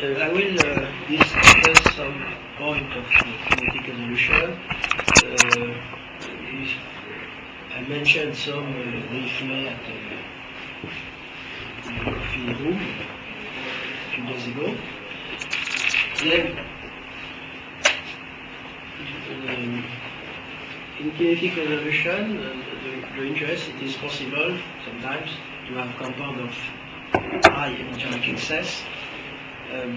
I will discuss some point of kinetic evolution. I mentioned some briefly at the coffee room a few days ago. Then, in kinetic evolution, the interest, it is possible sometimes to have compound of high energetic excess,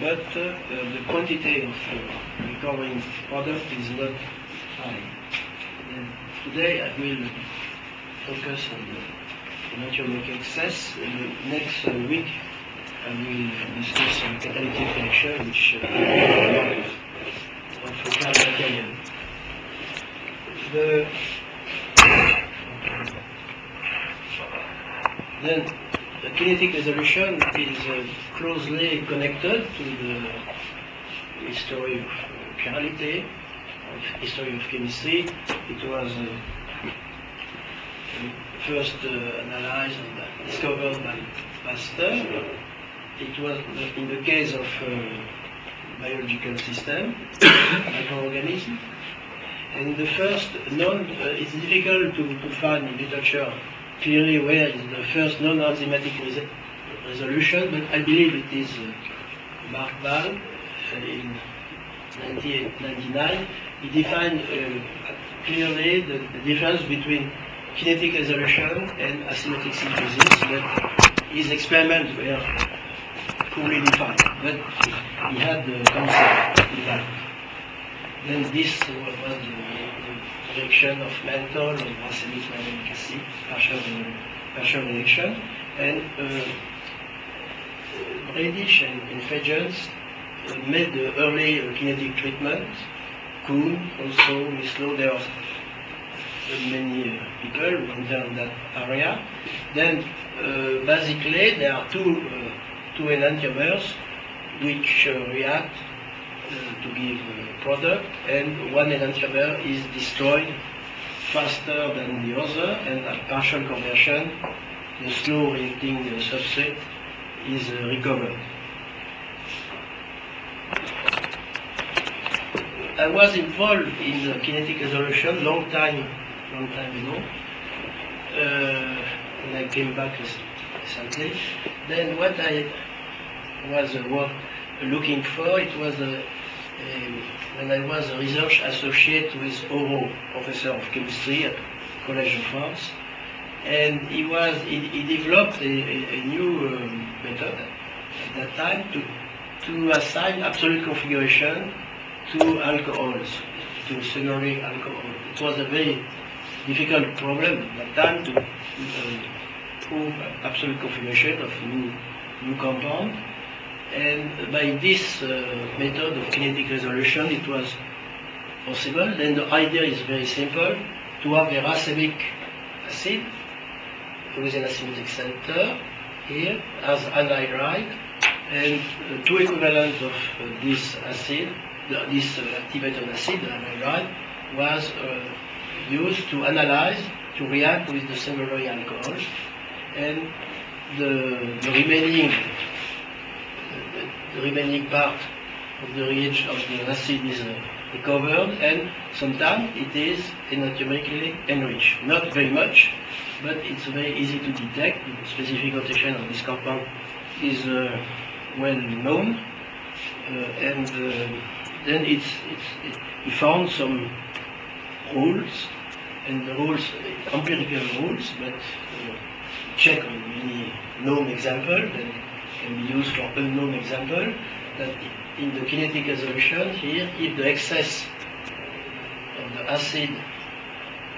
but the quantity of recovering product is not high. Today I will focus on the energetic excess. In the next week I will discuss some catalytic reaction which of Kagan. Then the kinetic resolution is closely connected to the history of chirality, of history of chemistry. It was first analyzed and discovered by Pasteur. It was in the case of biological system, microorganism. And the first it's difficult to find in literature clearly where is the first non-enzymatic resolution, but I believe it is Mark Ball in 1999. He defined clearly the difference between kinetic resolution and acidotic synthesis, but his experiments were poorly defined, but he had the concept defined. Then this was the reaction of menthol and racemic malic acid, partial reaction, and Bradish and Fagans made the early kinetic treatment. Kuhn also, Mislow, there are many people who enter that area. Then basically there are two enantiomers which react to give product, and one enantiomer is destroyed faster than the other, and at partial conversion the slow reacting substrate is recovered. I was involved in the kinetic resolution long time ago, when I came back recently. Then what I was looking for, it was when I was a research associate with Oro, professor of chemistry at College of France, and he developed a new method at that time to assign absolute configuration to alcohols, to secondary alcohol. It was a very difficult problem at that time to prove absolute configuration of new compound. And by this method of kinetic resolution, it was possible. Then the idea is very simple: to have a racemic acid with an acidotic center here as anhydride, and two equivalents of this acid, this activated acid, anhydride, was used to analyze, to react with the secondary alcohols, and the remaining part of the reagent of the acid is recovered, and sometimes it is enantiomically enriched. Not very much, but it's very easy to detect. The specific rotation of this compound is well known, and then he found some rules, and the rules, empirical rules, but check on many known examples and can be used for unknown example, that in the kinetic resolution here, if the excess of the acid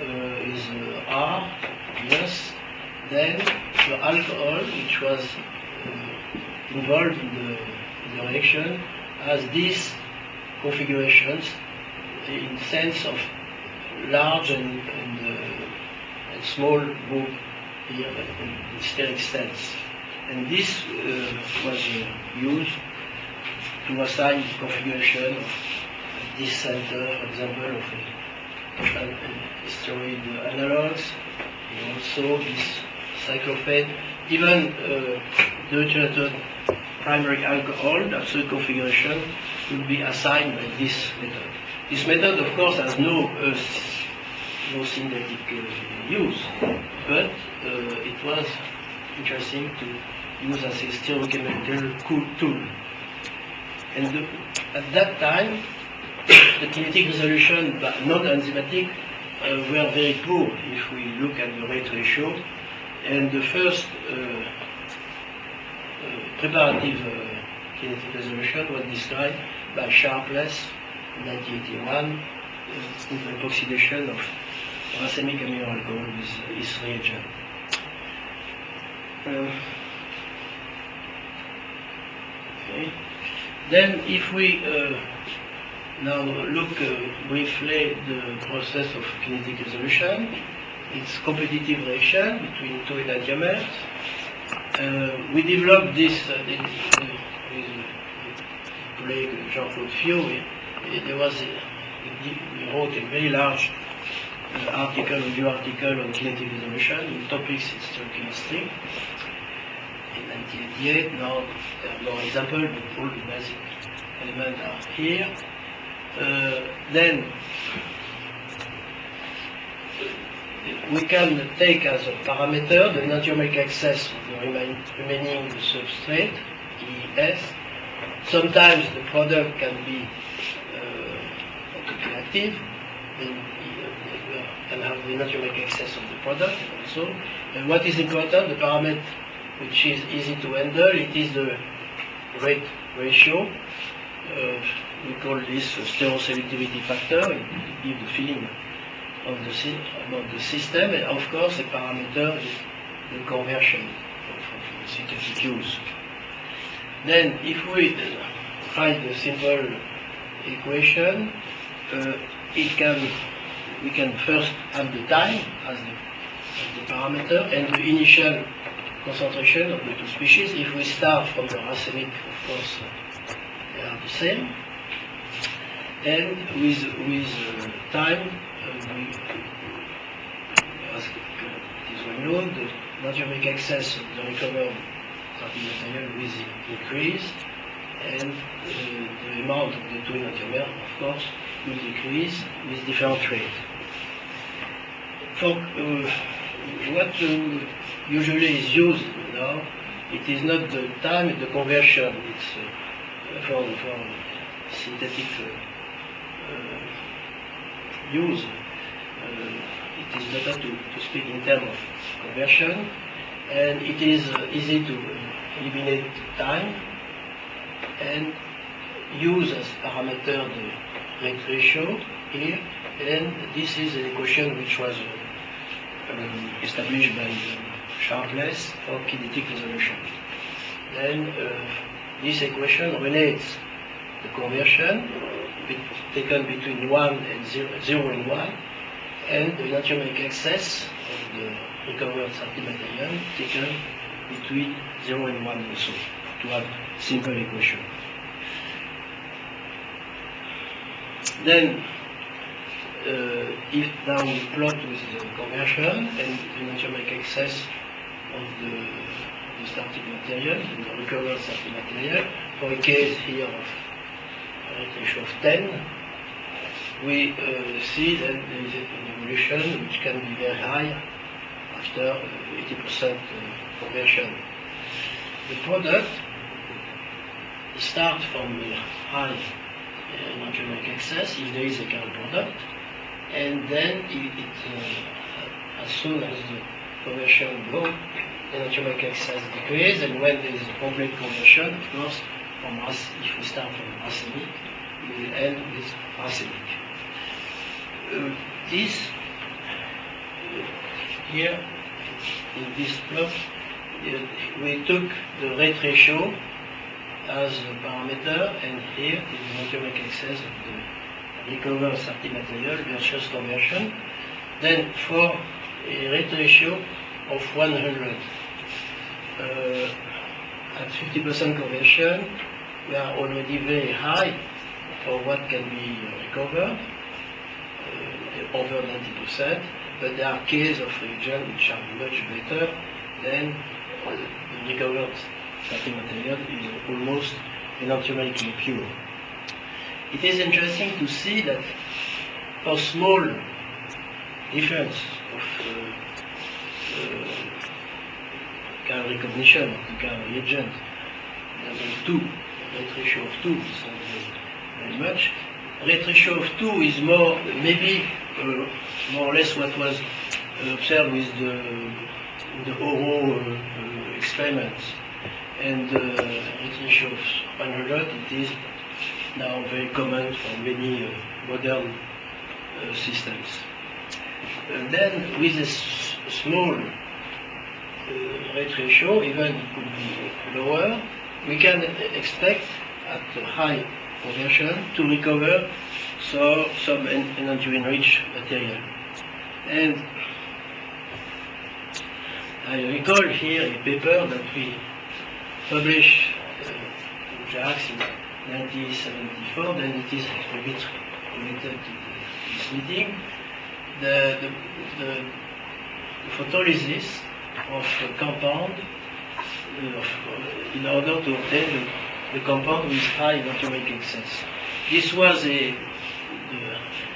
is R, yes, then the alcohol which was involved in the reaction has these configurations in sense of large and small group here in steric sense. And this was used to assign the configuration of this center, for example, of steroid analogs, and also this cyclophane. Even deuterated primary alcohol, the absolute configuration will be assigned by this method. This method, of course, has no synthetic use, but it was interesting to use as a stereochemical tool. And at that time, the kinetic resolution, non-enzymatic, were very poor if we look at the rate ratio. And the first preparative kinetic resolution was described by Sharpless in 1981 in the epoxidation of racemic amino alcohol with his reagent. Okay. Then if we now look briefly the process of kinetic resolution, it's competitive reaction between two enantiomers. We developed this with colleague Jean-Claude Fiot. We wrote a very large review article on kinetic resolution. The topics is stereochemistry. In 1988, now there are more examples, but all the basic elements are here. Then we can take as a parameter the enantiomeric excess of the remaining substrate, ES. Sometimes the product can be active, then you can have the enantiomeric excess of the product also. And what is important, the parameter which is easy to handle, it is the rate ratio. We call this stereoselectivity factor. It gives the feeling of about the system, and of course the parameter is the conversion of synthetic use. Then if we write the simple equation, we can first have the time as the parameter and the initial concentration of the two species. If we start from the racemic, of course, they are the same. And with time, as it is well known, the enantiomeric excess of the recovered starting material will increase, and the amount of the two enantiomers, of course, will decrease with different rates. For what usually is used now, it is not the time, it's the conversion. It's for synthetic use. It is better to speak in terms of conversion, and it is easy to eliminate time and use as parameter the rate ratio here, and this is an equation which was established by Sharpless for kinetic resolution. Then this equation relates the conversion taken between 1 and 0 and 1, and the enantiomeric excess of the recovered starting material taken between 0 and 1 also, to have simple equation. Then if now we plot with the conversion and the enantiomeric excess of the starting material, the recovered starting material, for a case here of rate ratio of 10, we see that there is an evolution which can be very high after 80% conversion. The product starts from a high enantiomeric excess if there is a current product, and then as soon as the conversion goes, enantiomeric excess decreases, and when there is a complete conversion, of course, if we start from racemic, we will end with racemic. This here in this plot, we took the rate ratio as a parameter, and here is the enantiomeric excess of the recovered starting material versus conversion. Then for a rate ratio of 100, at 50% conversion, we are already very high for what can be recovered, over 90%, but there are cases of reagents which are much better than the recovered starting material is almost enantiomerically pure. It is interesting to see that for small difference of Kagan recognition of the Kagan reagent, level 2, rate ratio of 2 is not very much. Rate ratio of 2 is more, maybe more or less what was observed with the oral experiments. And rate ratio of 100, it is now very common for many modern systems. Then with a small rate ratio, even it could be lower, we can expect at a high conversion to recover some enantiomer-enriched material. And I recall here a paper that we published in JAX in 1974, then it is a bit related to this meeting. The photolysis of a compound in order to obtain the compound with high enantiomeric excess. This was the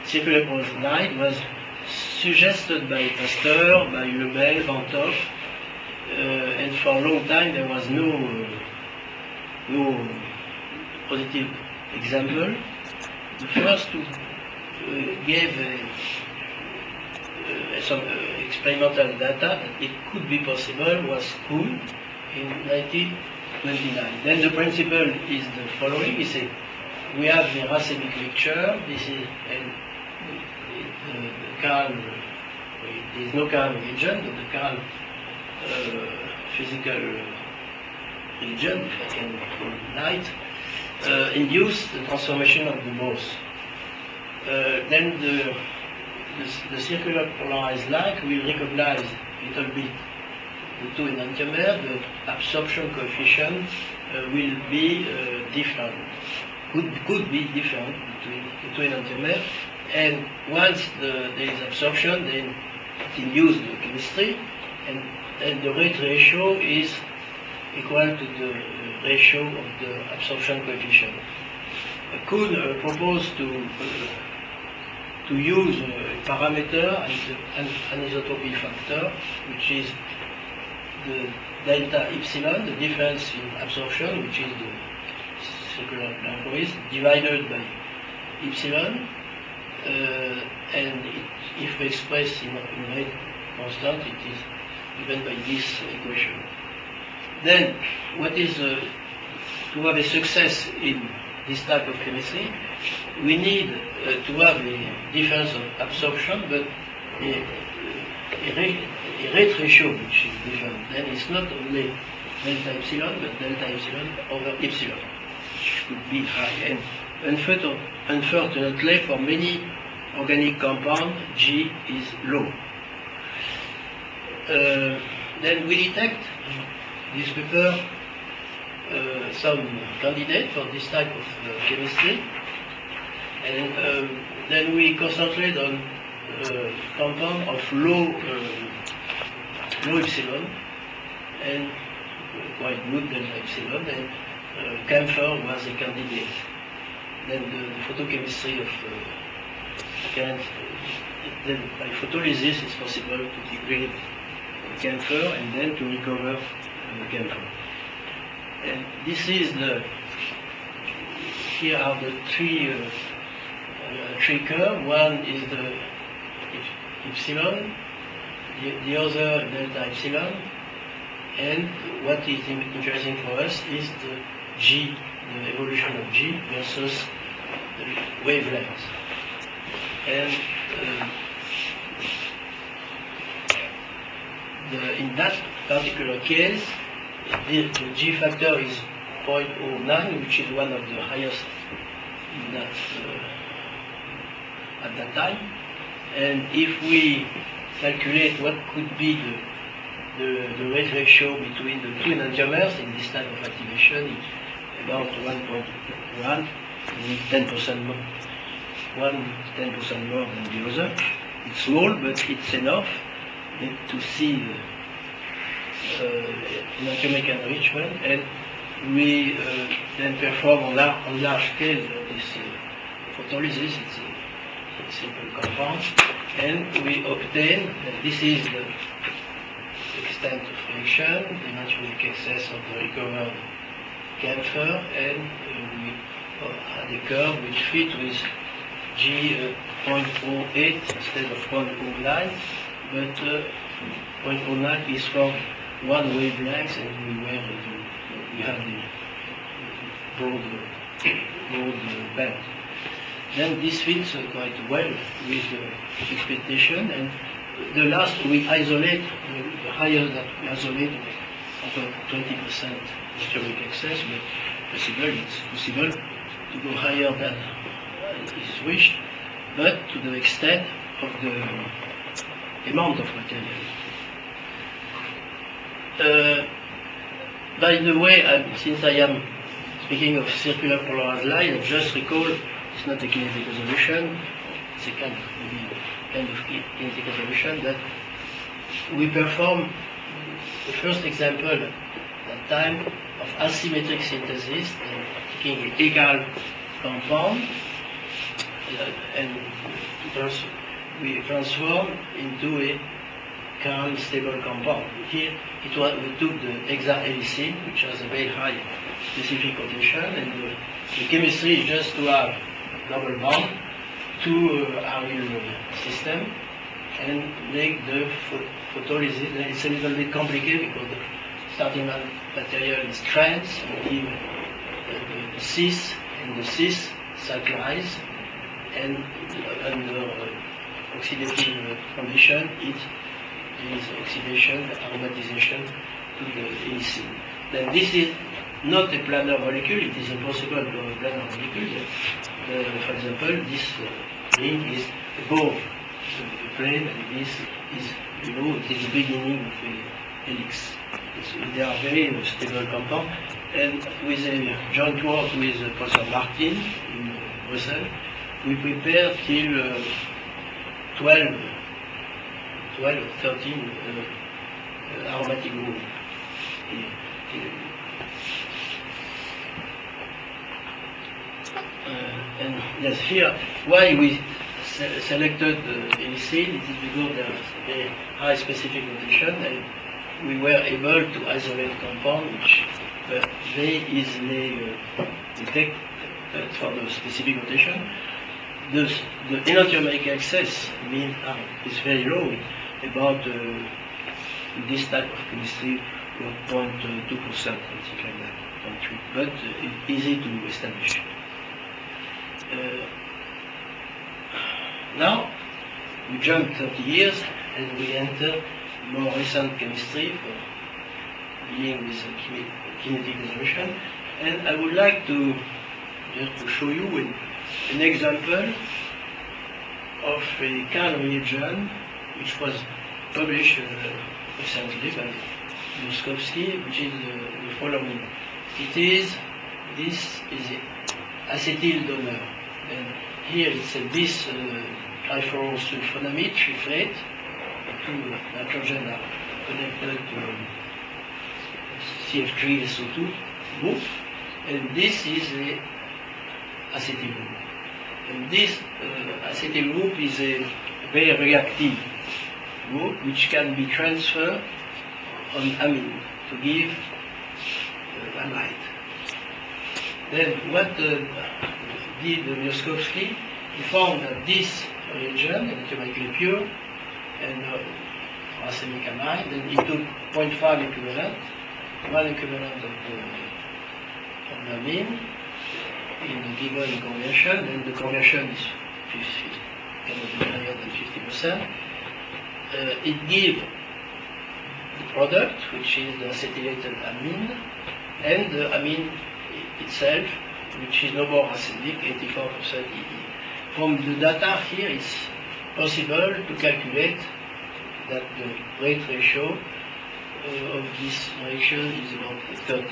circular line was suggested by Pasteur, by Lebel, Van Toff, and for a long time there was no positive example. The first to gave some experimental data that it could be possible was Kuhn in 1929. Then the principle is the following: he said, we have the racemic mixture. This is the Kagan. There is no Kagan reagent, but the Kagan physical reagent, if I can call it light, induce the transformation of the Morse. Then the circular polarized light will recognize a little bit the two enantiomers. The absorption coefficient will be different, could be different between the two enantiomers. And once there is absorption, then it induces the chemistry, and the rate ratio is equal to the ratio of the absorption coefficient. Kuhn proposed to use a parameter, an anisotropy factor, which is the delta epsilon, the difference in absorption, which is the circular Blancoist, divided by epsilon, and if expressed in rate constant, it is given by this equation. Then, what is to have a success in this type of chemistry? We need to have a difference of absorption, but a rate ratio which is different. Then it's not only delta epsilon, but delta epsilon over epsilon, which could be high. And unfortunately, for many organic compounds, G is low. Then we detect this paper some candidate for this type of chemistry, and then we concentrate on compound of low epsilon and quite good delta epsilon, and camphor was a candidate. Then the photochemistry of then by photolysis it's possible to degrade camphor and then to recover camphor. And this is here are the three curves. One is the epsilon, the other delta epsilon, and what is interesting for us is the G, the evolution of G versus the wavelength. And in that particular case, the G factor is 0.09, which is one of the highest in that, at that time. And if we calculate what could be the rate ratio between the two enantiomers in this type of activation, it's about 1.1, 10% more. One 10% more than the other. It's small, but it's enough to see enantiomic enrichment, and we then perform on large scale this photolysis. It's a simple compound, and we obtain, this is the extent of reaction, the enantiomic excess of the recovered camphor, and we had a curve which fit with G 0.08 instead of 0.09, but 0.09 is for one wavelength, and we have the broad band. Then this fits quite well with expectation, and the last we isolate, the higher that we isolate, about 20% enantiomic excess, but it's possible to go higher than is wished, but to the extent of the amount of material. By the way, since I am speaking of circular polarized light, I just recall it's not a kinetic resolution, it's a kind of kinetic resolution that we perform the first example at that time of asymmetric synthesis, taking an egal compound and we transform into a chiral stable compound. Here we took the hexahelicine, which has a very high specific quotation, and the chemistry is just to have double bond to aryl system and make the photolysis. It's a little bit complicated because the starting material is trans, and give the cis, and the cis cyclize, and under oxidative condition it is oxidation, aromatization to the helicine. Then this is not a planar molecule, it is impossible to have a planar molecule. For example, this ring is above the plane, and this is below, it is the beginning of a helix. They are very stable compounds, and with a joint work with Professor Martin in Brussels, we prepared till 12 or 13 aromatic groups. And yes, here, why we selected helicine, it is because there is a very high specific notation, and we were able to isolate compound which were very easily detected for the specific notation. The enantiomic excess mean is very low, about this type of chemistry, 0.2%, something like that, 0.3, but easy to establish. Now we jump 30 years and we enter more recent chemistry for dealing with kinetic resolution, and I would like to just to show you an example of a chiral reagent which was published recently by Yuskowski, which is the following. This is acetyl donor, and here it's a bis trifluorosulfonamide triflate. Two nitrogen are connected to CF3SO2 group, and this is a acetyl group. And this acetyl group is a very reactive group which can be transferred on amine to give amide. Then what did Yuskowski? He found that this reagent, enantiomically pure, and racemic amide, then he took 0.5 equivalent, 1 equivalent of the amine in a given conversion, and the conversion is 50, cannot be higher than 50%. It gives the product, which is the acetylated amine, and the amine itself, which is no more acidic, 84% EE. From the data here, it's possible to calculate that the rate ratio of this reaction is about 30.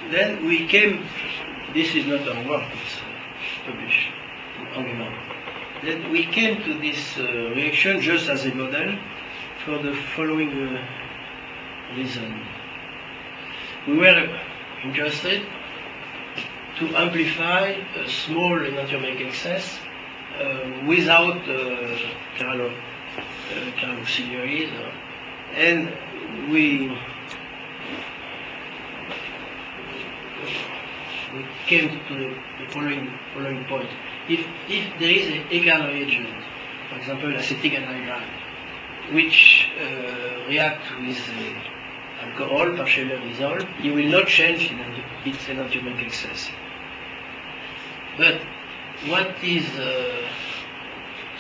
Then we came, this is not our work, it's published in Angular. Then we came to this reaction just as a model for the following reason. We were interested to amplify a small enantiomeric excess without chiral auxiliaries, and we came to the following point. If there is a Kagan reagent, for example acetic anhydride, which react with alcohol partially resolved, you will not change its enantiomeric excess. But what is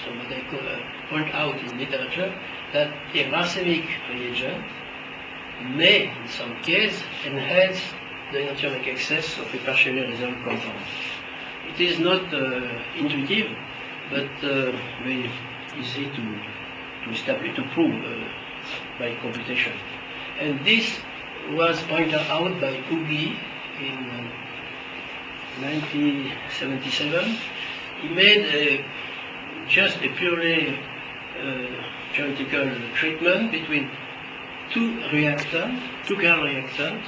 what I point out in literature, that a racemic reagent may, in some cases, enhance the enantiomeric excess of a partially resolved compound. It is not intuitive, but very easy to establish, to prove by computation. And this was pointed out by Ugi in 1977. He made just a purely theoretical treatment between two chiral reactants,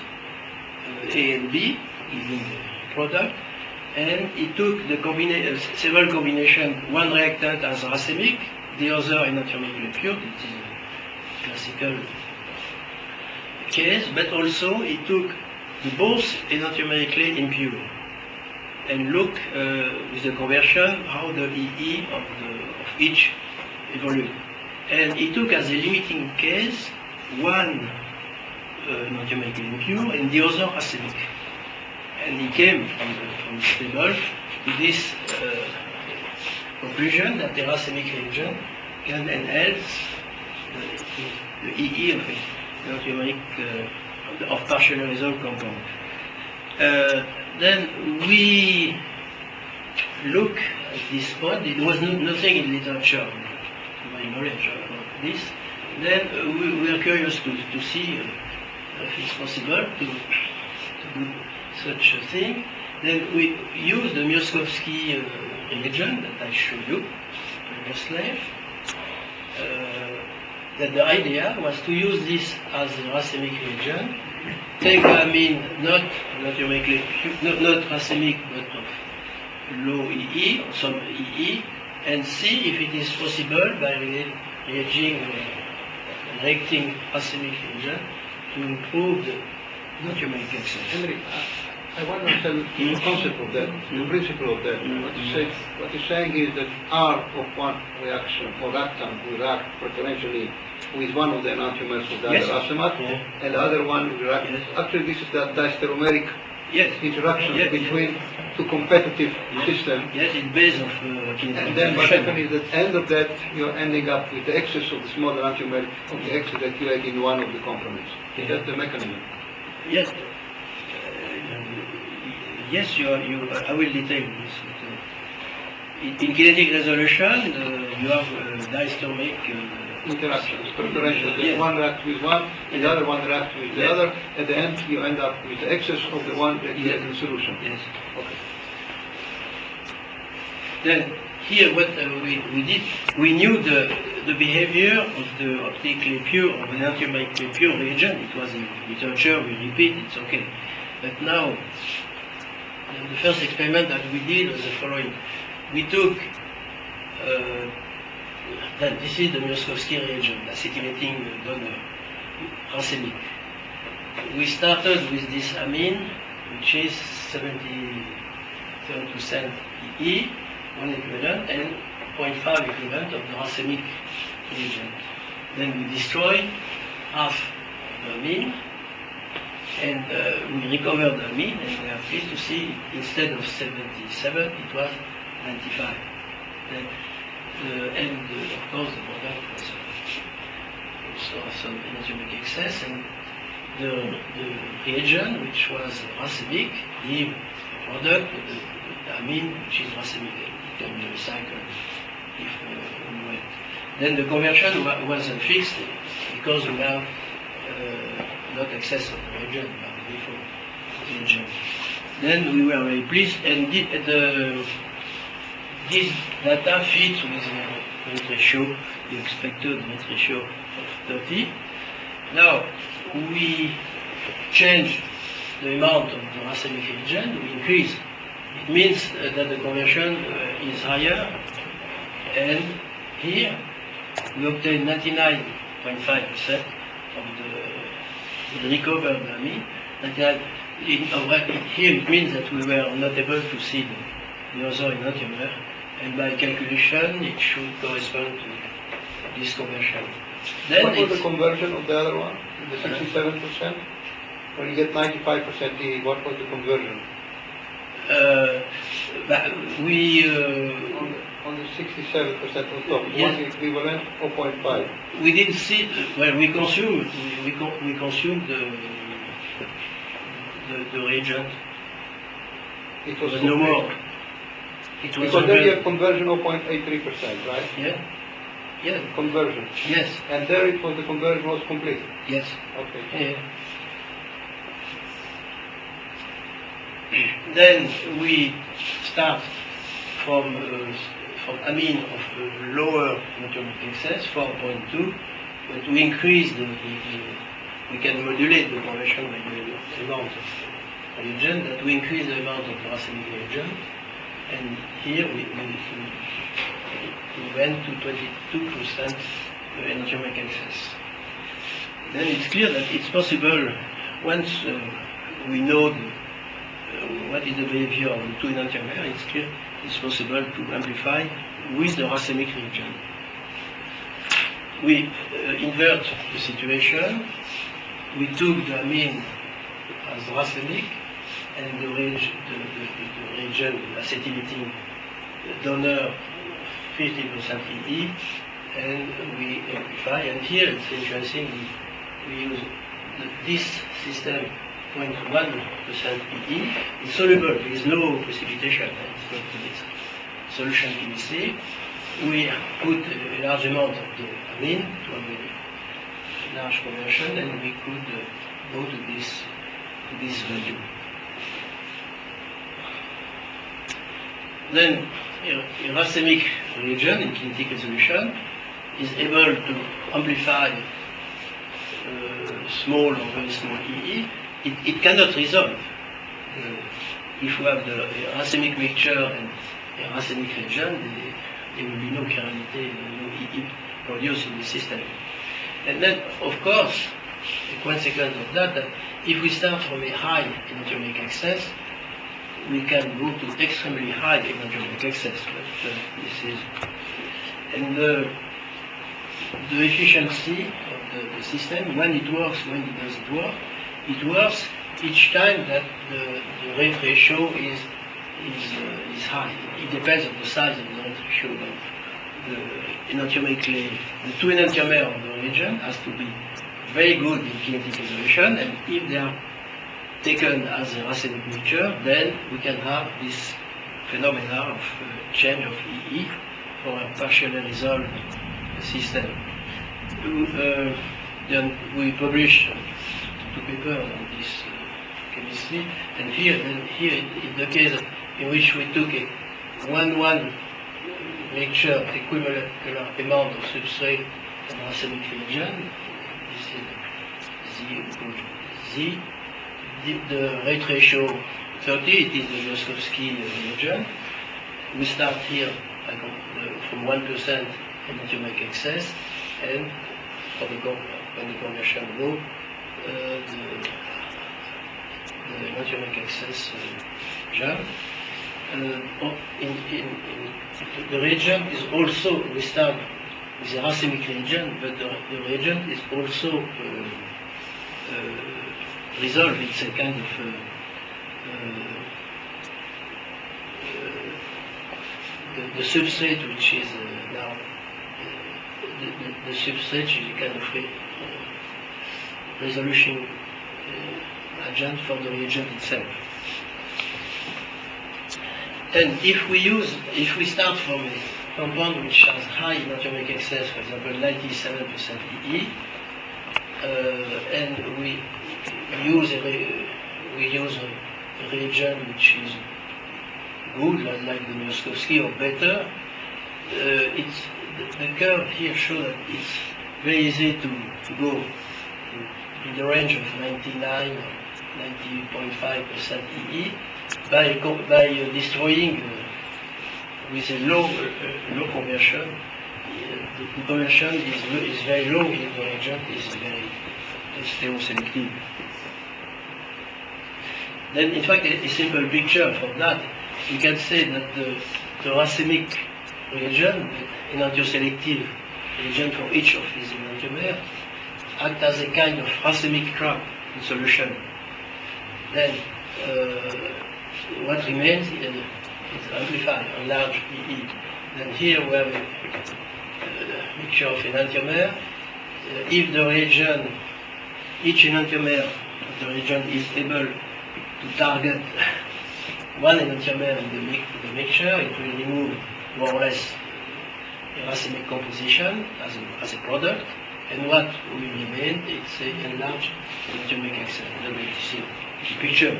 A and B, giving the product, and he took the several combinations. One reactant as racemic, the other enantiomerically pure. It is a classical case, but also he took both enantiomerically impure and look with the conversion how the EE of each evolve. And he took as a limiting case one enantiomerically impure and the other racemic. And he came from the table to this conclusion that the racemic reagent can enhance the EE of the enantiomeric of partially resolved compound. Then we look at this point. There was nothing in literature, to my knowledge, about this. Then we are curious to see if it's possible to do such a thing. Then we use the Mioskovsky reagent that I showed you previously. That the idea was to use this as a racemic reagent, take amine not racemic but of low EE, or some EE, and see if it is possible by reacting racemic reagent to improve the enantiomeric excess. Henry, I want to understand the concept of that, the principle of that. What you're saying is that R of one reaction or reactant will react preferentially with one of the enantiomers of the other racemate, and the other one will react. Yes. Actually, this is the diastereomeric interaction between two competitive systems. Yes, it's based on and then what happens is at the end of that, you're ending up with the excess of the small enantiomer of the excess that you had in one of the components. Is that the mechanism? Yes. Yes, I will detail this. In kinetic resolution, you have diastereomeric interactions, preferential. One reacts with one, and the other one reacts with the other. At the end, you end up with the excess of the one that you have in the solution. Yes. Okay. Then here, what we did, we knew the behavior of the optically pure or the enantiomerically pure reagent. It was in literature. We repeat. It's okay. But now, the first experiment that we did was the following. We took, this is the Mioskovsky reagent, acetylating donor, racemic. We started with this amine, which is 77% EE, one equivalent, and 0.5 equivalent of the racemic reagent. Then we destroyed half of the amine, and we recovered the amine, and we are pleased to see instead of 77, it was 95. Then, and of course the product was also some enantiomeric excess, and the reagent, which was racemic, gave a product with the amine, which is racemic. It can be recycled if we went. Then the conversion was fixed because we have not excess of the reagent, but before the reagent. Then we were very pleased, and this data fits with the rate ratio, the expected rate ratio of 30. Now we change the amount of the racemic reagent, we increase. It means that the conversion is higher, and here we obtain 99.5% of the recovered amine. Here it means that we were not able to see the other enantiomer, and by calculation it should correspond to this conversion. Then what was the conversion of the other one? The 67%? When you get 95% E, what was the conversion? On the 67% on top, yes. What's the equivalent? 0.5. We didn't see, well, we consumed the reagent. It was no more. It was because then you have conversion 0.83%, right? Yeah. Yeah. Conversion. Yes. And there it was, the conversion was complete. Yes. Okay. Yeah. Then we start from amine of lower enantiomer excess, 4.2, but we increase we can modulate the conversion by the amount of reagent, that we increase the amount of racemic reagent, and here we went to 22% enantiomer excess. Then it's clear that it's possible, once we know what is the behavior of the two enantiomer, it's clear it's possible to amplify with the racemic reagent. We invert the situation. We took the amine as racemic, and the reagent, acetylating donor, 50% EE, and we amplify. And here it's interesting, we use this system 0.1% EE. It's soluble, there is no precipitation, it's not solution chemistry. We put a large amount of the amine to have a large conversion, and we could go to this value. Then a racemic reagent in kinetic resolution is able to amplify small or very small EE. It cannot resolve. If you have the racemic mixture and a racemic reagent, there will be no chirality, no EE produced in the system. And then, of course, a consequence of that if we start from a high enantiomic excess, we can go to extremely high enantiomic excess. But this is, and the efficiency of the system, when it works, when it doesn't work, it works each time that the rate ratio is high. It depends on the size of the rate ratio. The enantiomically, the two enantiomer of the reagent has to be very good in kinetic resolution, and if they are taken as a racemic mixture, then we can have this phenomena of change of EE for a partially resolved system. Then we published two papers on this chemistry, and here in the case in which we took a 1:1 mixture equivalent amount of substrate and racemic reagent, this is Z equal to Z. The rate ratio 30, it is the Yoskovsky reagent. We start here from 1% enantiomic excess, and for when the conversion low, the enantiomic excess jump. The reagent is also, we start with a racemic reagent, but the reagent is also resolved. It's a kind of the substrate which is now the substrate is a kind of resolution agent for the reagent itself. And if we start from a compound which has high enantiomic excess, for example 97% EE, and we use a reagent which is good, like the Miroskowski or better. The curve here shows that it's very easy to go in the range of 99 or 90.5% EE by destroying with a low conversion. The conversion is very low if the reagent is very stereoselective. Then, in fact, a simple picture for that, we can say that the racemic reagent, the enantioselective reagent for each of these enantiomers, act as a kind of racemic trap in solution. Then, what remains is amplified, enlarged EE. Then here we have a mixture of enantiomer. If the reagent, each enantiomer of the reagent is able to target one enantiomer in the mixture, it will remove more or less a racemic composition as a product, and what will remain, it's an enlarged enantiomic access. Then we see the picture of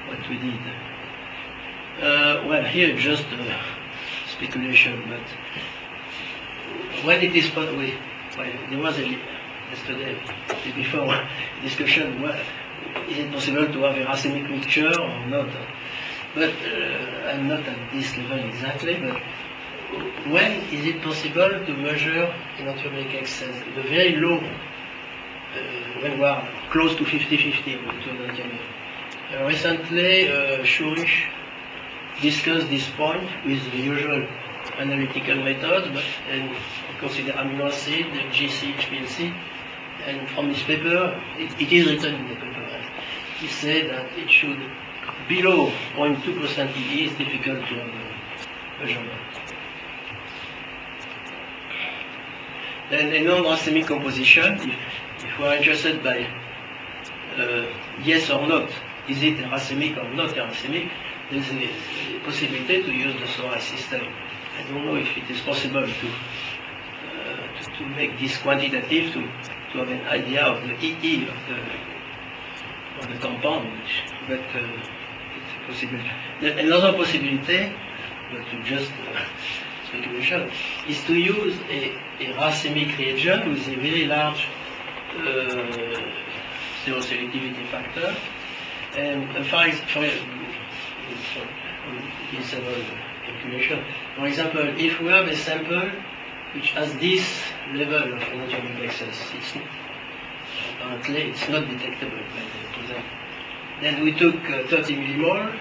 what we did. Well, here just speculation, but when it is possible, there was yesterday, before discussion, well, is it possible to have a racemic mixture or not? But I'm not at this level exactly, but when is it possible to measure enantiomic excess? The very low, when we are close to 50-50 to enantiomer. Recently, Shurish discussed this point with the usual analytical methods, and consider amino acid, GC, HPLC, and from his paper, it is written in the paper. He said that it should below 0.2% EE is difficult to have a measurement. Then a non-racemic composition, if we are interested by yes or not, is it a racemic or not a racemic, there is a possibility to use the SORAS system. I don't know if it is possible to make this quantitative to have an idea of the EE of the compound, but it's a possibility. Another possibility, but to just speculation, is to use a racemic reagent with a very large stereoselectivity factor, and for example, if we have a sample which has this level of enantiomic excess, apparently it's not detectable by the present. Then we took 30 millimole.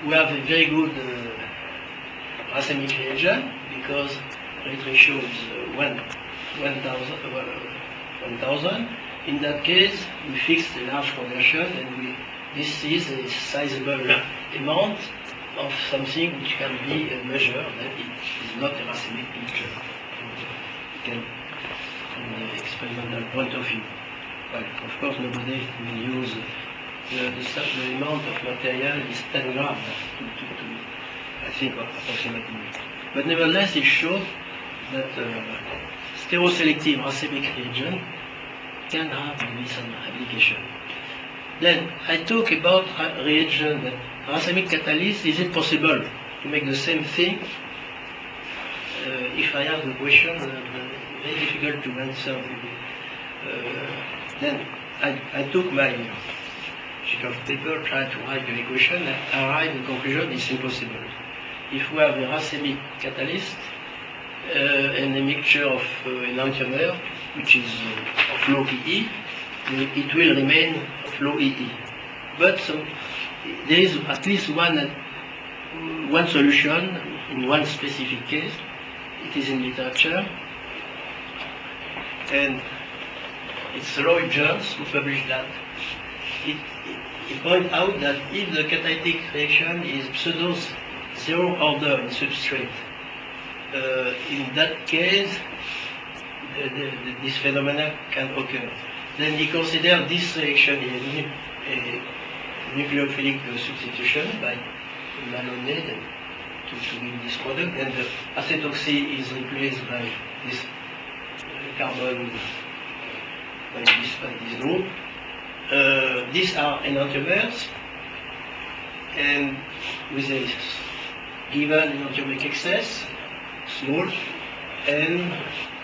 We have a very good racemic reagent because rate ratio is 1,000. In that case, we fixed a large conversion, and this is a sizable amount of something which can be measured, that it is not a racemic mixture. From the experimental point of view. Well, of course, nobody will use the amount of material is 10 grams, I think, approximately. But nevertheless, it showed that stereoselective racemic reagent can have maybe some application. Then I talk about reagent that racemic catalyst. Is it possible to make the same thing? If I have the question, very difficult to answer. Then I took my sheet of paper, tried to write the equation, and arrived at the conclusion it's impossible. If we have a racemic catalyst and a mixture of enantiomer, which is of low EE, it will remain of low EE. But there is at least one solution in one specific case. It is in literature, and it's Lloyd Jones who published that. It points out that if the catalytic reaction is pseudo zero order in substrate, in that case, this phenomena can occur. Then he considers this reaction a nucleophilic substitution by malonate to give this product, and the acetoxy is replaced by this carbon, by this group. These are enantiomers, and with a given enantiomic excess, small, and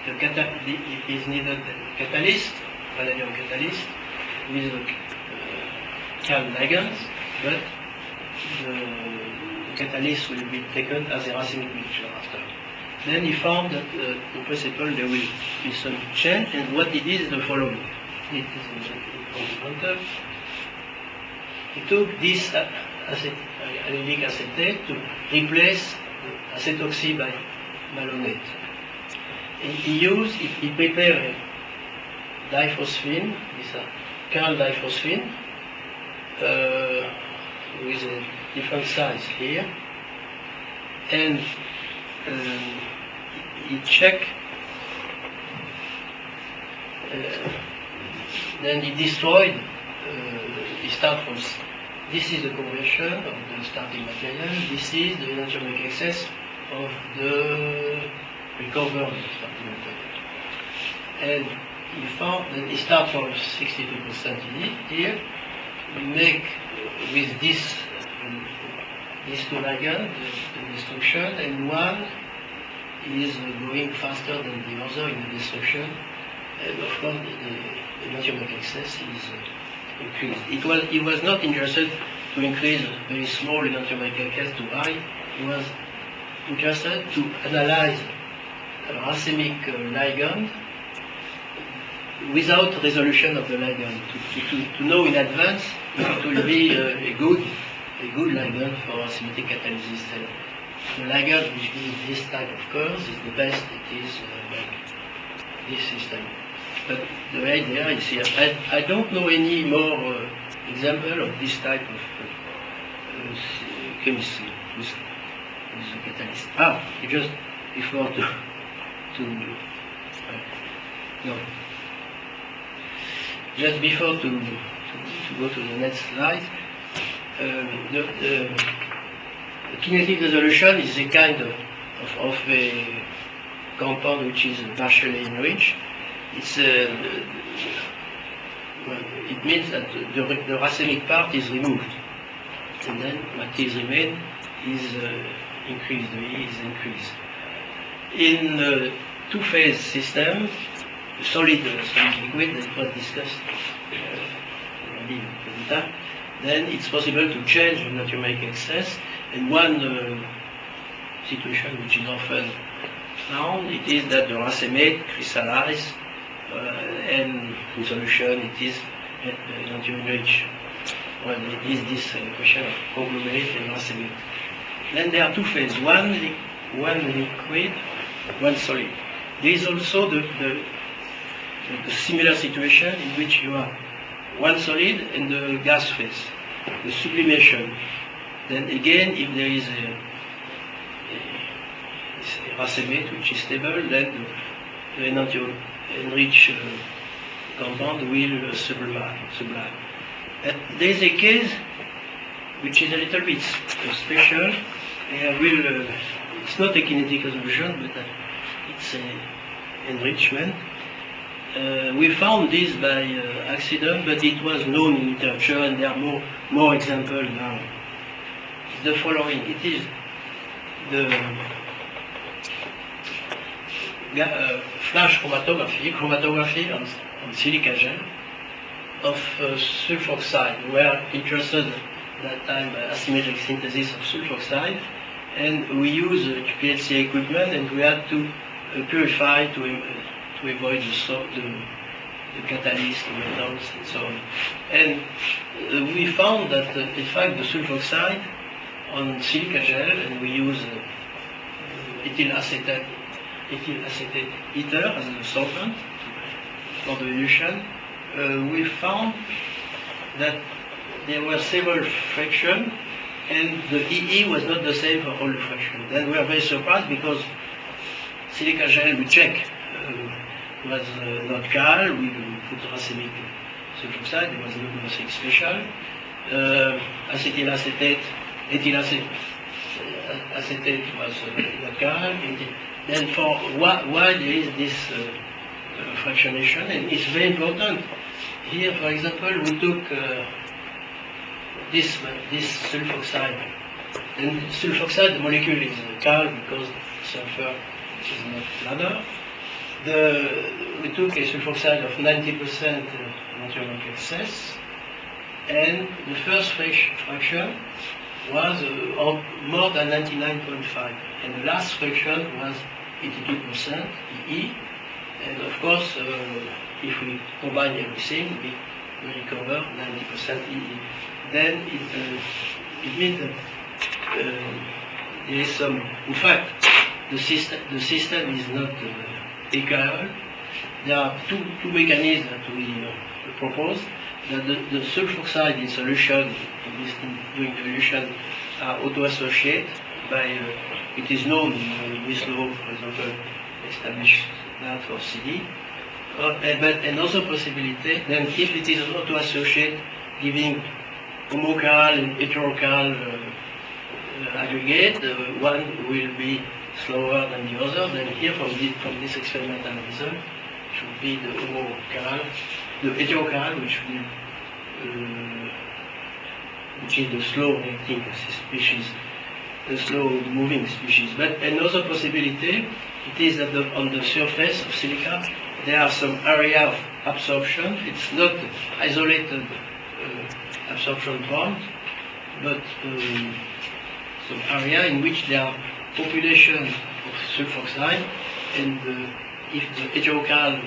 it is needed a catalyst, vanadium catalyst, with calm ligands, but the catalyst will be taken as a racemic mixture after. Then he found that in principle there will be some change, and what it is the following. It is in the counter. He took this allylic acetate to replace acetoxy by malonate. He prepared a diphosphine, this chiral diphosphine, with a different size here, and he checked, then he destroyed, he started from, this is the conversion of the starting material, this is the enantiomic excess of the recovered starting material. And he found that he starts from 62% here, make with this two ligands the destruction, and one is going faster than the other in the destruction, and of course the enantiomic excess is increased. He was not interested to increase very small enantiomic excess to high. He was interested to analyze a racemic ligand without resolution of the ligand, to know in advance if it will be a good ligand for racemic catalysis. The ligand which gives this type of curves is the best. It is like this system. But the idea is here. I don't know any more example of this type of chemistry with the catalyst. Just before no. Just before to go to the next slide, the kinetic resolution is a kind of a compound which is partially enriched. It's it means that the racemic part is removed, and then what is remain is increased. The E is increased. In the two-phase system, solid liquid that was discussed then it's possible to change the enantiomic excess, and one situation which is often found, it is that the racemate crystallizes and in solution it is enantiomic. Well, it is this question of conglomerate and racemate. Then there are two phases, one liquid, one solid. There is also the similar situation in which you have one solid and the gas phase, the sublimation. Then again, if there is a racemate which is stable, then the enriched compound will sublime. There is a case which is a little bit special. It's not a kinetic resolution, but it's an enrichment. We found this by accident, but it was known in literature, and there are more examples now. It's the following. It is the flash chromatography on silica gel of sulfoxide. We were interested at that time by asymmetric synthesis of sulfoxide, and we used PLC equipment, and we had to purify to avoid the catalyst, the metals, and so on. And we found that, in fact, the sulfoxide on silica gel, and we use ethyl acetate ether as a solvent for the elution. We found that there were several frictions, and the EE was not the same for all the frictions. Then we were very surprised because silica gel we check was not chiral. We put racemic sulfoxide. There was nothing special. Ethyl acetate was not chiral. Then for why there is this fractionation, and it's very important. Here, for example, we took this sulfoxide. And sulfoxide, the molecule is chiral because sulfur is not planar. We took a sulfoxide of 90% natriumic excess, and the first fraction was more than 99.5, and the last fraction was 82% EE. And of course, if we combine everything, we recover 90% EE. Then it means that there is some, in fact, the system is not achiral. There are two mechanisms that we propose. That the sulfoxide in solution, during dilution, are auto-associated by, it is known, Miss Law, for example, established that for CD. But another possibility, then if it is auto-associated, giving homochiral and heterochiral aggregate, one will be slower than the other. Then here from this experimental result should be the homochiral, the heterochiral, which is the slow reacting species, the slow moving species. But another possibility, it is that on the surface of silica there are some area of absorption. It's not isolated absorption point, but some area in which there are population of sulfoxide, and if the heterochiral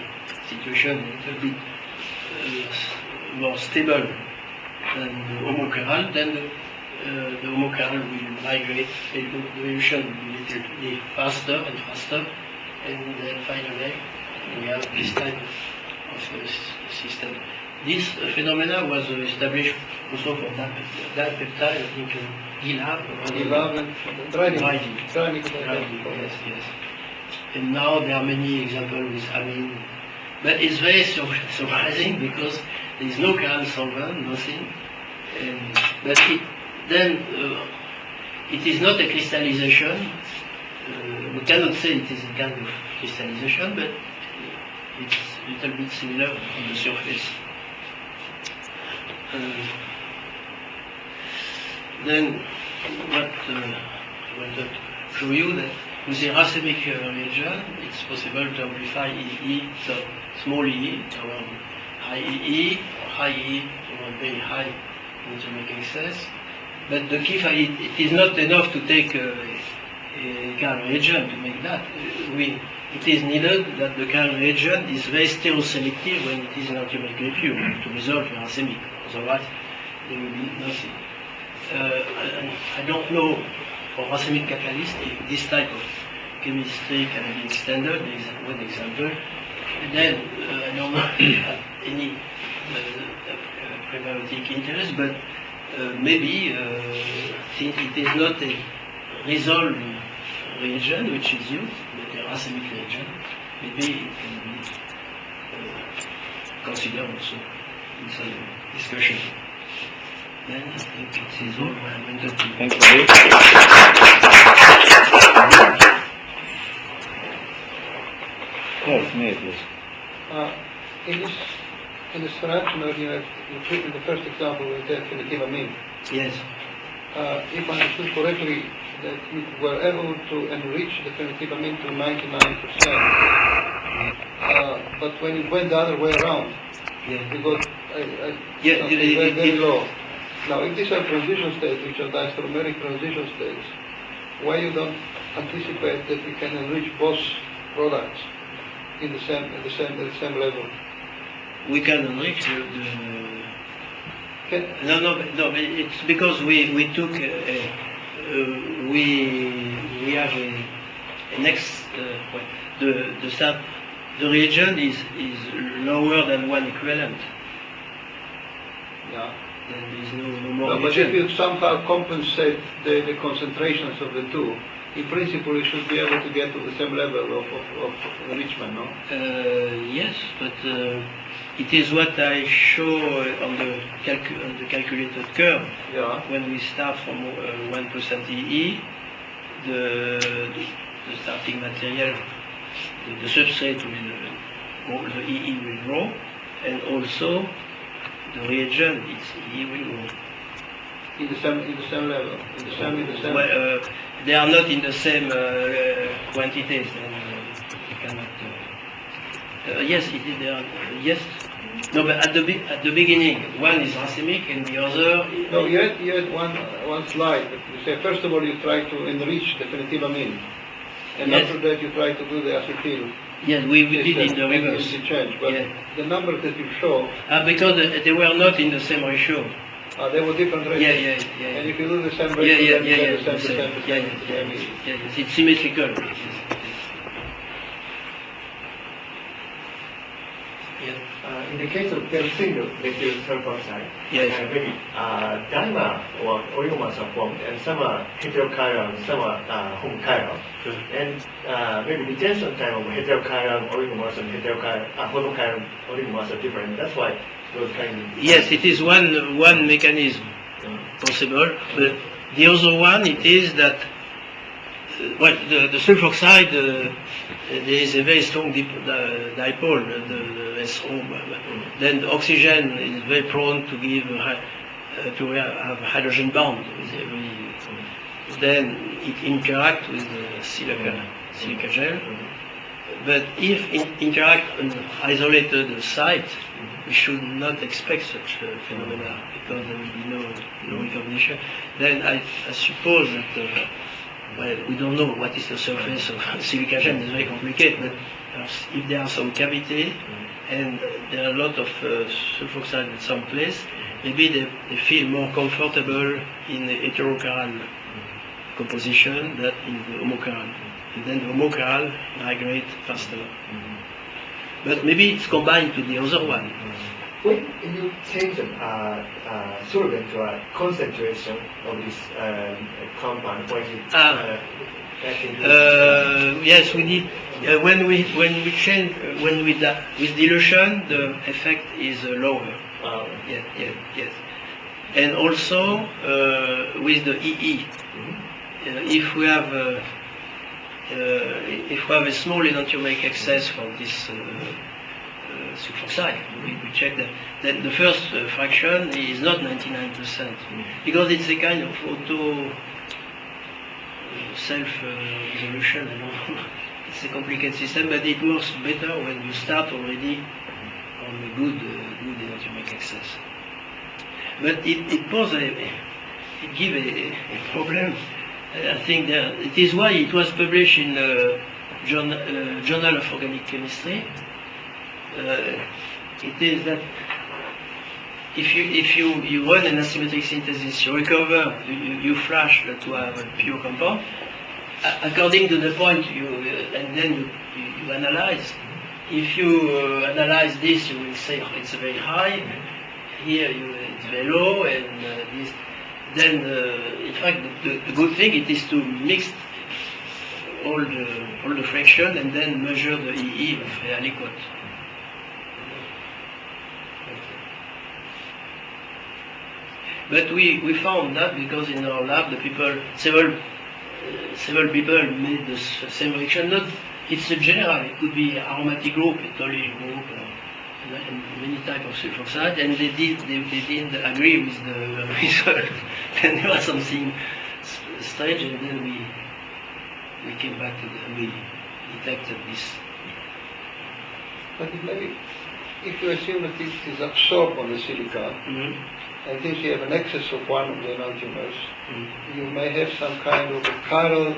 situation is a little bit more stable than the homochiral, then the homochiral will migrate, and the evolution will be a little bit faster and faster, and then finally we have this type of system. This phenomena was established also for that peptide, I think GILAB and drying. Yes. And now there are many examples with amine. But it's very surprising because there is no chiral solvent, nothing. But it is not a crystallization. We cannot say it is a kind of crystallization, but it's a little bit similar on the surface. Then what I wanted to show you that with the racemic reagent, it's possible to amplify EE, so small EE, around high EE, or high EE, around very high natriumic excess. But the key, it is not enough to take a chiral reagent to make that. It is needed that the chiral reagent is very stereoselective when it is natriumically pure to resolve the racemic. Otherwise, there will be nothing. I don't know for racemic catalyst if this type of chemistry can be extended. There is one example. And then I don't know if you have any prebiotic interest, but maybe since it is not a resolved reagent which is used, but a racemic reagent, maybe it can be considered also in some discussion. Then I think it is all I wanted to. Thank you. Yes, may please. In this fraction where you treated the first example with definitivamine. Yes. If I understood correctly, that you were able to enrich the definitivamine to 99%. But when it went the other way around, you got very low. Now, if these are transition states, which are diastereomeric transition states, why you don't anticipate that you can enrich both products in at the same level? We can enrich No, but it's because we took we have a next the reagent is lower than one equivalent. Yeah. Then there is no more. No, but if you somehow compensate the concentrations of the two, in principle you should be able to get to the same level of enrichment, no? Yes, but it is what I show on the calculated curve. Yeah. When we start from 1% EE, the starting material, the substrate will the EE will grow, and also the reagent, its EE will grow. in the same level, in the same. Well, they are not in the same quantities. And, you cannot. Yes, it is. They are, yes. No, but at the beginning, one is racemic and the other. No, you had one slide. But you say first of all you try to enrich definitivamine, and Yes. after that you try to do the acetyl. Yes, we did in the Maybe reverse. you change, but Yeah. the numbers that you show, Because they were not in the same ratio. they were different ratios. Yeah. And if you do the same Yeah, ratio, yeah, then yeah, you yeah. get the same percent. Yes, it's symmetrical. Yes. In the case of single methyl sulfoxide, Yes. maybe dimer or oligomers are formed, and some are heterochiral, some are homochiral. And maybe retention time of heterochiral oligomers and homochiral oligomers are different. That's why those kind of... Yes, it is one mechanism possible, but the other one it is that well, the sulfoxide there is a very strong dipole, the SO. Then the oxygen is very prone to give to have hydrogen bond with every. Then it interacts with the silica gel. But if it interacts on isolated site, we should not expect such phenomena because there will be no recognition. Then I suppose that well, we don't know what is the surface of silica gel. It's very complicated. But if there are some cavity and there are a lot of sulfoxide at some place, maybe they feel more comfortable in the heterochiral composition than in the homochiral. And then the homochiral migrate faster. But maybe it's combined to the other one. When you change a solvent to a concentration of this compound, what is it? Yes, we need when we change with dilution, the effect is lower. Yes. And also with the EE, if we have a small enantiomeric excess from this sulfoxide, we check that. Then the first fraction is not 99% because it's a kind of auto self-resolution. I don't know. It's a complicated system, but it works better when you start already on a good enantiomeric excess. But it poses it gives a problem. I think that it is why it was published in Journal of Organic Chemistry. It is that if you run an asymmetric synthesis, you recover, you flash to have a pure compound. According to the point and then you analyze. If you analyze this, you will say it's very high. Here it's very low, and this. Then, in fact, the good thing it is to mix all the fraction and then measure the EE of the aliquot. But we found that because in our lab several people made the same reaction. Not it's a general. It could be aromatic group, ethylene group, and many types of sulfoxide, and they didn't agree with the result. And there was something strange, and then we came back to we detected this. But maybe if you assume that it is absorbed on the silica, and since you have an excess of one of the enantiomers, you may have some kind of a chiral,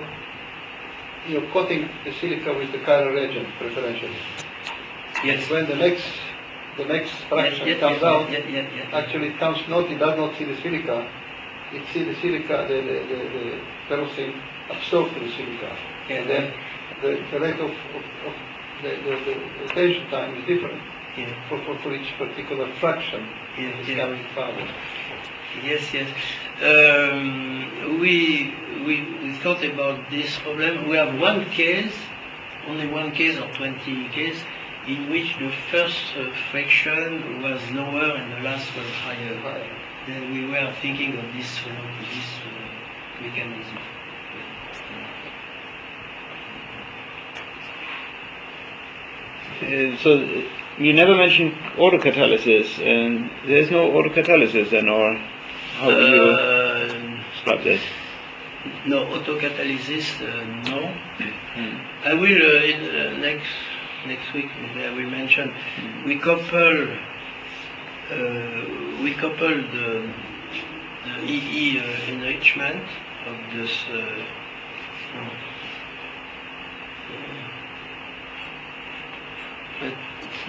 you're coating the silica with the chiral reagent preferentially. Yes. When the next fraction comes out, actually it does not see the silica, it sees the silica, the peroxide absorbed to the silica. And then the rate of the rotation time is different for each particular fraction. It's coming forward. Yes. We thought about this problem. We have only one case or 20 cases, in which the first fraction was lower and the last was higher. Then we were thinking of this mechanism. So you never mentioned autocatalysis, and there's no autocatalysis then, or how do you? about this? No, autocatalysis, no. I will in next week maybe I will mention. We couple the EE enrichment of this. But it's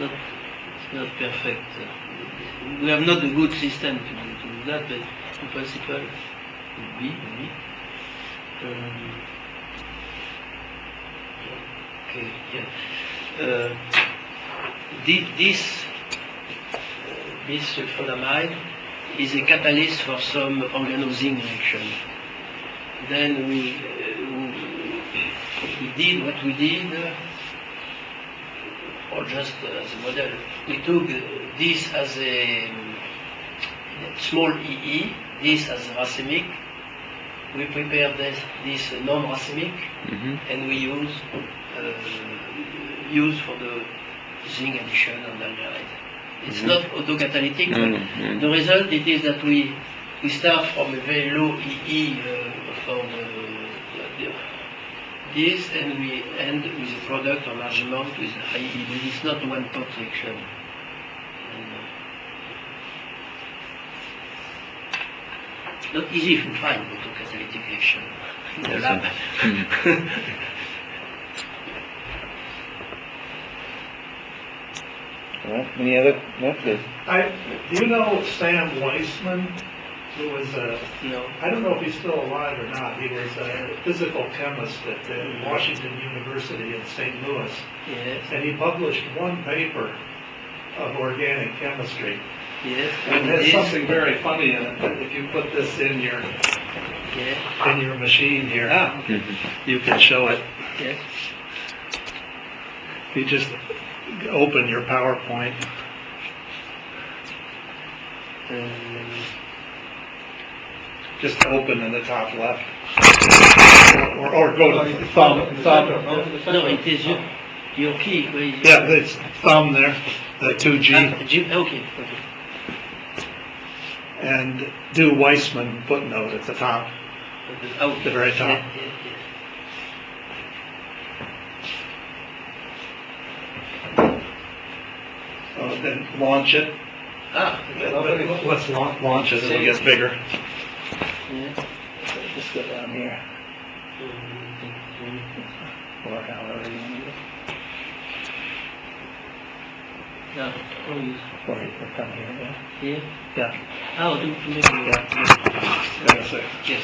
not perfect. We have not a good system to do that, but in principle would be maybe. Okay, yeah. This sulfonamide is a catalyst for some organozinc reaction. Then we did what we did, or just as a model. We took this as a small EE, this as racemic. We prepared this non-racemic, and we use for the zinc addition and aldehyde. It's not autocatalytic, but the result it is that we start from a very low EE for this, and we end with a product enlargement with high EE, but it's not one-pot reaction. Not easy to find autocatalytic reaction in the lab. Well, any other? No, please. Do you know Sam Weissman, who was No. I don't know if he's still alive or not. He was a physical chemist at Washington University in St. Louis, Yes. and he published one paper of organic chemistry. Yes. And there's something very funny in it. That if you put this in your machine here, you can show it. Yes. You just open your PowerPoint. Just open in the top left, or go to the thumb. No, it is your key. Where is Yeah, it's thumb there, the 2G, Okay. and do Weissman footnote at the top, Oh, the very top. Yes. So then launch it. Let's launch it, it'll get bigger. Yeah. Just go down here, or however you need it. Yeah. Oh, yes. Or come here, yeah. Here. Yeah. Oh, do maybe. Yes, Yes.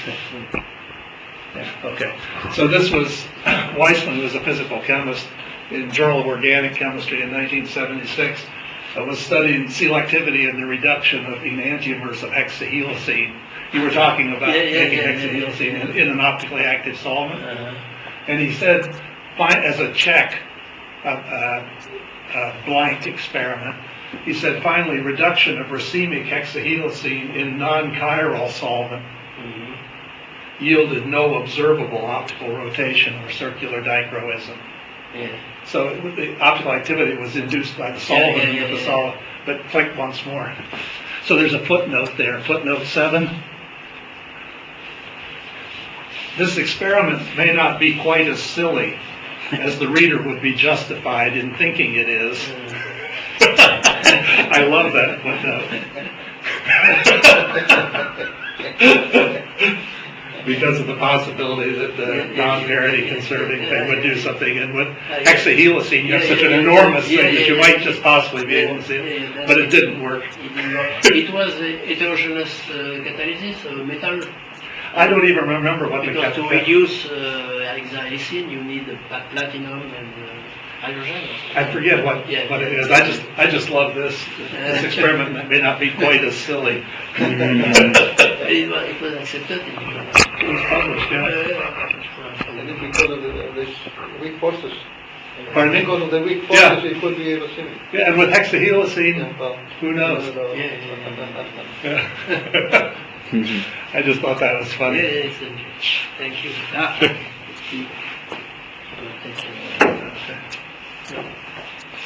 yeah, okay. So this was, Weissman was a physical chemist in Journal of Organic Chemistry in 1976. Was studying selectivity and the reduction of enantiomers of hexahelicine. You were talking about making hexahelicine in an optically active solvent. And he said, as a check, a blank experiment, he said, finally, reduction of racemic hexahelicine in non-chiral solvent yielded no observable optical rotation or circular dichroism. Yeah. So the optical activity was induced by the solvent with the solid, but click once more. So there's a footnote there, footnote 7. This experiment may not be quite as silly as the reader would be justified in thinking it is. I love that footnote. Because of the possibility that the non-parity conserving thing would do something, and with hexahelicine, you have such an enormous thing that you might just possibly be able to see it, but it didn't work. It was a heterogeneous catalysis, metal. I don't even remember what the Because to reduce hexahelicine, you need platinum and hydrogen. I forget what it is. I just love this. This experiment may not be quite as silly. It was accepted. It was published, yeah. And it's because of this weak forces. Pardon me? Because of the weak forces, it could be racemic. Yeah, and with hexahelicine, Yeah, well, who knows? Yeah. I just thought that was funny. Yes, thank you.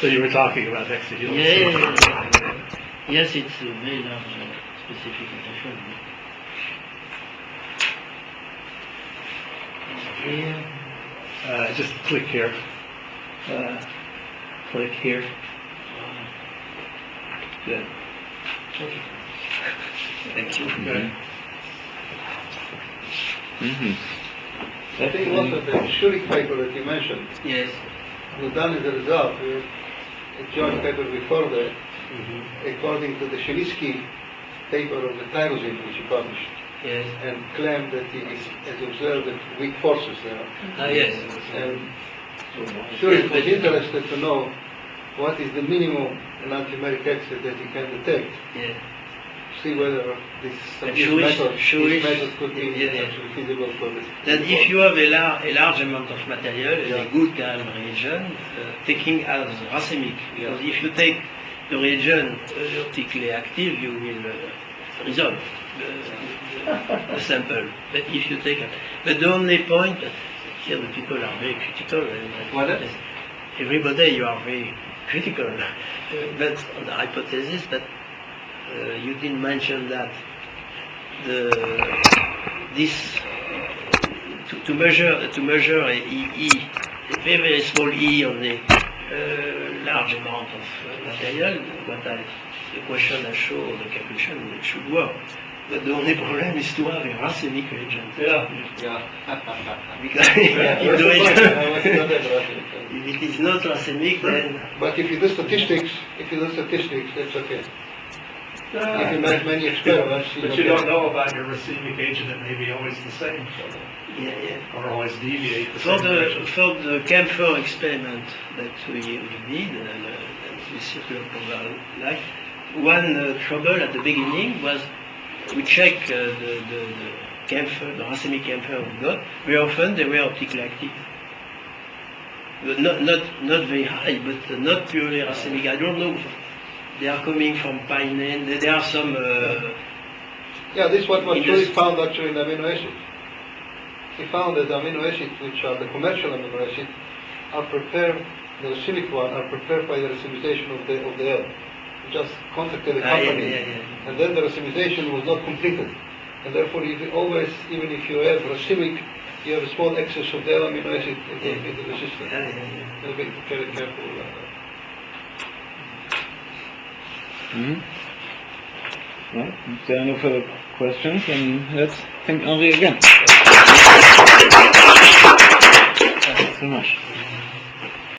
So you were talking about hexahelicine. Yes, it's a very large specific attention. Here. Just click here. Click here. Good. Thank you. Okay. I think also the Schurig paper that you mentioned Yes. was done as a result with a joint paper before that, Mm-hmm. according to the Shelinsky paper of the tyrosine which he published, Yes. and claimed that he has observed the weak forces there. Yes. And Schurig was interested to know what is the minimum enantiomeric excess that he can detect, Yes. see whether this And method Schurig- could be yeah. actually feasible for this. That if you have a large amount of material and Yeah. a good Kagan reagent, taking as racemic, because if you take the reagent optically active, you will resolve the sample. But if you take, but the only point, here the people are very critical, and What? everybody you are very critical, but on the hypothesis, but you didn't mention that this to measure a very very small e on a large amount of material. The question I show, the calculation should work. But the only problem is to have a racemic reagent. Yeah. Yeah. Because if the reagent, if it is not racemic, then But if you do statistics, that's okay. If you make many experiments, But you don't know about your racemic agent, it may be always the same, yeah. or always deviate the For same the direction. camphor experiment that we did, the circular program, like one trouble at the beginning was we check the camphor, the racemic camphor we got. Very often they were optically active. But not very high, but not purely racemic. I don't know. They are coming from pinene. There are some. Yeah, this is what In Schurig this- found actually in amino acids. He found that the amino acids, which are the commercial amino acids, are prepared, the racemic one, are prepared by the racemization of the L. You just contacted the company, yeah. and then the racemization was not completed. And therefore, you always, even if you have racemic, you have a small excess of the L amino acid into the system. Yeah. You have to be very careful about that. Well, if there are no further questions, then let's thank Henri again. Thank you so much.